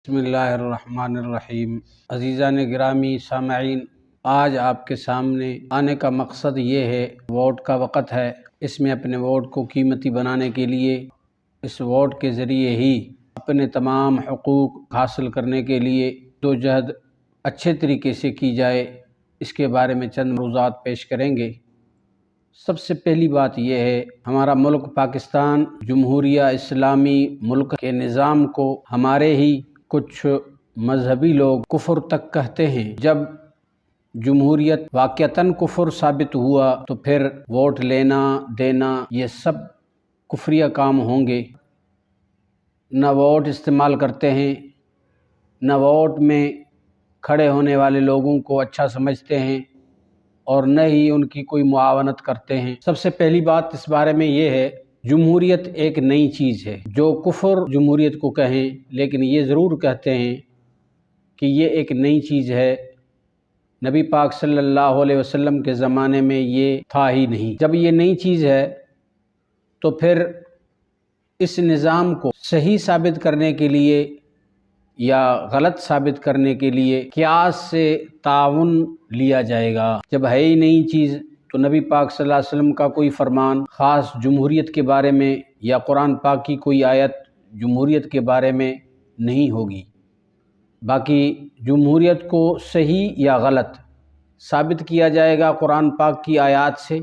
بسم اللہ الرحمن الرحیم۔ عزیزان گرامی سامعین، آج آپ کے سامنے آنے کا مقصد یہ ہے، ووٹ کا وقت ہے، اس میں اپنے ووٹ کو قیمتی بنانے کے لیے اس ووٹ کے ذریعے ہی اپنے تمام حقوق حاصل کرنے کے لیے جہد اچھے طریقے سے کی جائے، اس کے بارے میں چند ملحوظات پیش کریں گے۔ سب سے پہلی بات یہ ہے، ہمارا ملک پاکستان جمہوریہ اسلامی ملک کے نظام کو ہمارے ہی کچھ مذہبی لوگ کفر تک کہتے ہیں۔ جب جمہوریت واقعتاً کفر ثابت ہوا تو پھر ووٹ لینا دینا یہ سب کفریہ کام ہوں گے۔ نہ ووٹ استعمال کرتے ہیں، نہ ووٹ میں کھڑے ہونے والے لوگوں کو اچھا سمجھتے ہیں، اور نہ ہی ان کی کوئی معاونت کرتے ہیں۔ سب سے پہلی بات اس بارے میں یہ ہے، جمہوریت ایک نئی چیز ہے۔ جو کفر جمہوریت کو کہیں، لیکن یہ ضرور کہتے ہیں کہ یہ ایک نئی چیز ہے۔ نبی پاک صلی اللہ علیہ وسلم کے زمانے میں یہ تھا ہی نہیں۔ جب یہ نئی چیز ہے تو پھر اس نظام کو صحیح ثابت کرنے کے لیے یا غلط ثابت کرنے کے لیے قیاس سے تعاون لیا جائے گا۔ جب ہے ہی نئی چیز تو نبی پاک صلی اللہ علیہ وسلم کا کوئی فرمان خاص جمہوریت کے بارے میں یا قرآن پاک کی کوئی آیت جمہوریت کے بارے میں نہیں ہوگی۔ باقی جمہوریت کو صحیح یا غلط ثابت کیا جائے گا قرآن پاک کی آیات سے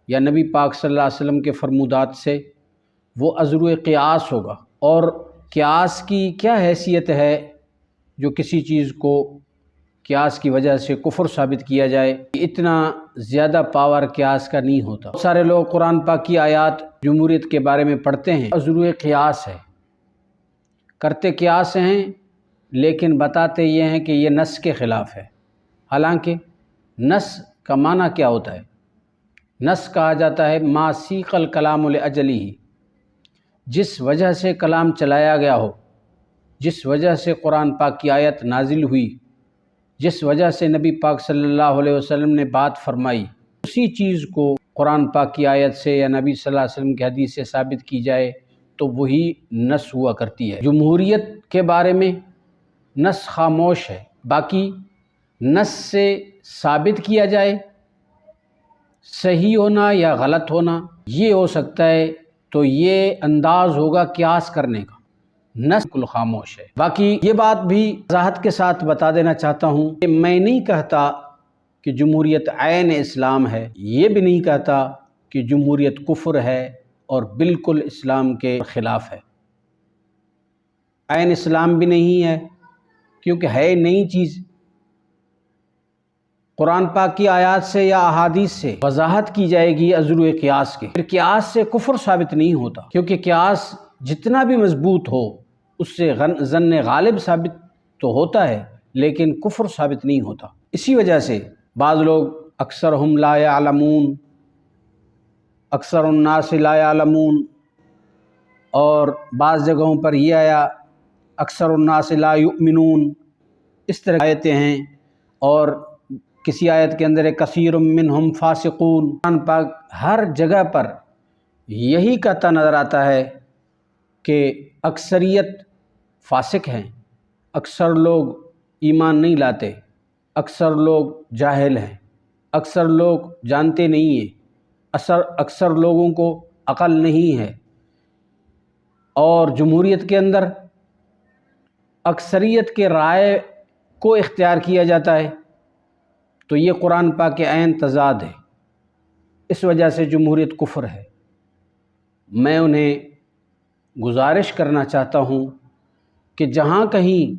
یا نبی پاک صلی اللہ علیہ وسلم کے فرمودات سے، وہ عذر قیاس ہوگا۔ اور قیاس کی کیا حیثیت ہے جو کسی چیز کو قیاس کی وجہ سے کفر ثابت کیا جائے؟ اتنا زیادہ پاور قیاس کا نہیں ہوتا۔ بہت سارے لوگ قرآن پاک کی آیات جمہوریت کے بارے میں پڑھتے ہیں، عذر قیاس ہے، کرتے قیاس ہیں، لیکن بتاتے یہ ہیں کہ یہ نص کے خلاف ہے۔ حالانکہ نص کا معنی کیا ہوتا ہے؟ نص کہا جاتا ہے ما سیق الکلام لاجلہ، جس وجہ سے کلام چلایا گیا ہو، جس وجہ سے قرآن پاک کی آیت نازل ہوئی، جس وجہ سے نبی پاک صلی اللہ علیہ وسلم نے بات فرمائی، اسی چیز کو قرآن پاک کی آیت سے یا نبی صلی اللہ علیہ وسلم کی حدیث سے ثابت کی جائے تو وہی نص ہوا کرتی ہے۔ جمہوریت کے بارے میں نص خاموش ہے۔ باقی نص سے ثابت کیا جائے صحیح ہونا یا غلط ہونا، یہ ہو سکتا ہے، تو یہ انداز ہوگا قیاس کرنے کا۔ نص بالکل خاموش ہے۔ باقی یہ بات بھی وضاحت کے ساتھ بتا دینا چاہتا ہوں کہ میں نہیں کہتا کہ جمہوریت عین اسلام ہے، یہ بھی نہیں کہتا کہ جمہوریت کفر ہے اور بالکل اسلام کے خلاف ہے۔ عین اسلام بھی نہیں ہے، کیونکہ ہے نئی چیز۔ قرآن پاک کی آیات سے یا احادیث سے وضاحت کی جائے گی عذر قیاس کے، پھر قیاس سے کفر ثابت نہیں ہوتا، کیونکہ قیاس جتنا بھی مضبوط ہو اس سے ظن غالب ثابت تو ہوتا ہے، لیکن کفر ثابت نہیں ہوتا۔ اسی وجہ سے بعض لوگ اکثرہم لا یعلمون، اکثر الناس لا یعلمون، اور بعض جگہوں پر یہ آیا اکثر الناس لا یؤمنون، اس طرح آیتیں ہیں۔ اور کسی آیت کے اندر کثیر منہم فاسقون، قرآن پاک ہر جگہ پر یہی کہتا نظر آتا ہے کہ اکثریت فاسق ہیں، اکثر لوگ ایمان نہیں لاتے، اکثر لوگ جاہل ہیں، اکثر لوگ جانتے نہیں ہیں، اکثر لوگوں کو عقل نہیں ہے۔ اور جمہوریت کے اندر اکثریت کے رائے کو اختیار کیا جاتا ہے، تو یہ قرآن پاک کے عین تضاد ہے۔ اس وجہ سے جمہوریت کفر ہے۔ میں انہیں گزارش کرنا چاہتا ہوں کہ جہاں کہیں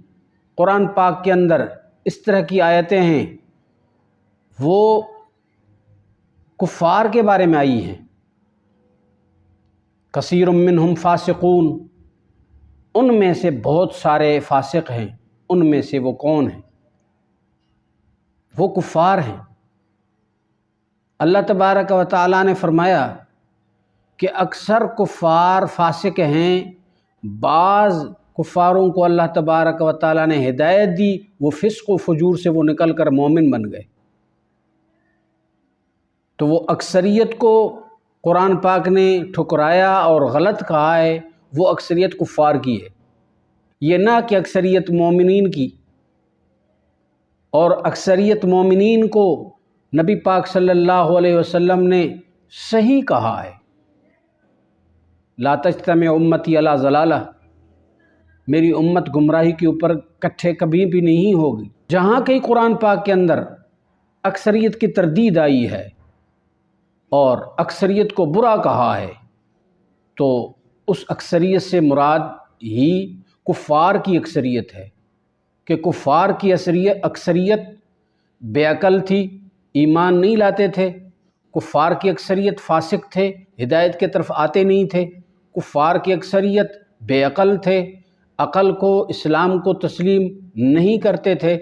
قرآن پاک کے اندر اس طرح کی آیتیں ہیں وہ کفار کے بارے میں آئی ہیں، کثیر منہم فاسقون، ان میں سے بہت سارے فاسق ہیں، ان میں سے وہ کون ہیں؟ وہ کفار ہیں۔ اللہ تبارک و تعالیٰ نے فرمایا کہ اکثر کفار فاسق ہیں، بعض کفاروں کو اللہ تبارک و تعالیٰ نے ہدایت دی، وہ فسق و فجور سے وہ نکل کر مومن بن گئے۔ تو وہ اکثریت کو قرآن پاک نے ٹھکرایا اور غلط کہا ہے، وہ اکثریت کفار کی ہے۔ یہ نہ کہ اکثریت مومنین کی، اور اکثریت مومنین کو نبی پاک صلی اللہ علیہ وسلم نے صحیح کہا ہے، لا تجتمع امتی علی ضلالہ، میری امت گمراہی کے اوپر کٹھے کبھی بھی نہیں ہوگی۔ جہاں کہیں قرآن پاک کے اندر اکثریت کی تردید آئی ہے اور اکثریت کو برا کہا ہے، تو اس اکثریت سے مراد ہی کفار کی اکثریت ہے، کہ کفار کی اکثریت بے عقل تھی، ایمان نہیں لاتے تھے، کفار کی اکثریت فاسق تھے، ہدایت کی طرف آتے نہیں تھے، کفار کی اکثریت بے عقل تھے، عقل کو اسلام کو تسلیم نہیں کرتے تھے۔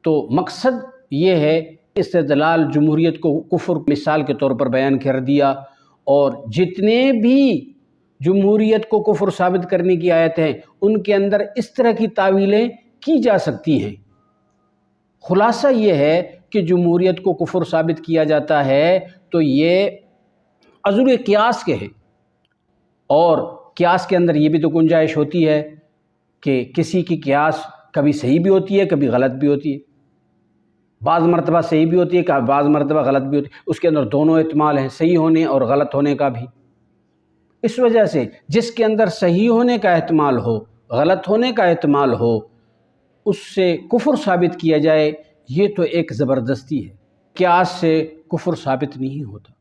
تو مقصد یہ ہے، استدلال جمہوریت کو کفر مثال کے طور پر بیان کر دیا، اور جتنے بھی جمہوریت کو کفر ثابت کرنے کی آیتیں ہیں ان کے اندر اس طرح کی تعویلیں کی جا سکتی ہیں۔ خلاصہ یہ ہے کہ جمہوریت کو کفر ثابت کیا جاتا ہے تو یہ عذر قیاس کے ہیں، اور قیاس کے اندر یہ بھی تو گنجائش ہوتی ہے کہ کسی کی قیاس کبھی صحیح بھی ہوتی ہے، کبھی غلط بھی ہوتی ہے، بعض مرتبہ صحیح بھی ہوتی ہے، بعض مرتبہ غلط بھی ہوتی ہے، اس کے اندر دونوں احتمال ہیں، صحیح ہونے اور غلط ہونے کا بھی۔ اس وجہ سے جس کے اندر صحیح ہونے کا احتمال ہو، غلط ہونے کا احتمال ہو، اس سے کفر ثابت کیا جائے، یہ تو ایک زبردستی ہے، قیاس سے کفر ثابت نہیں ہوتا۔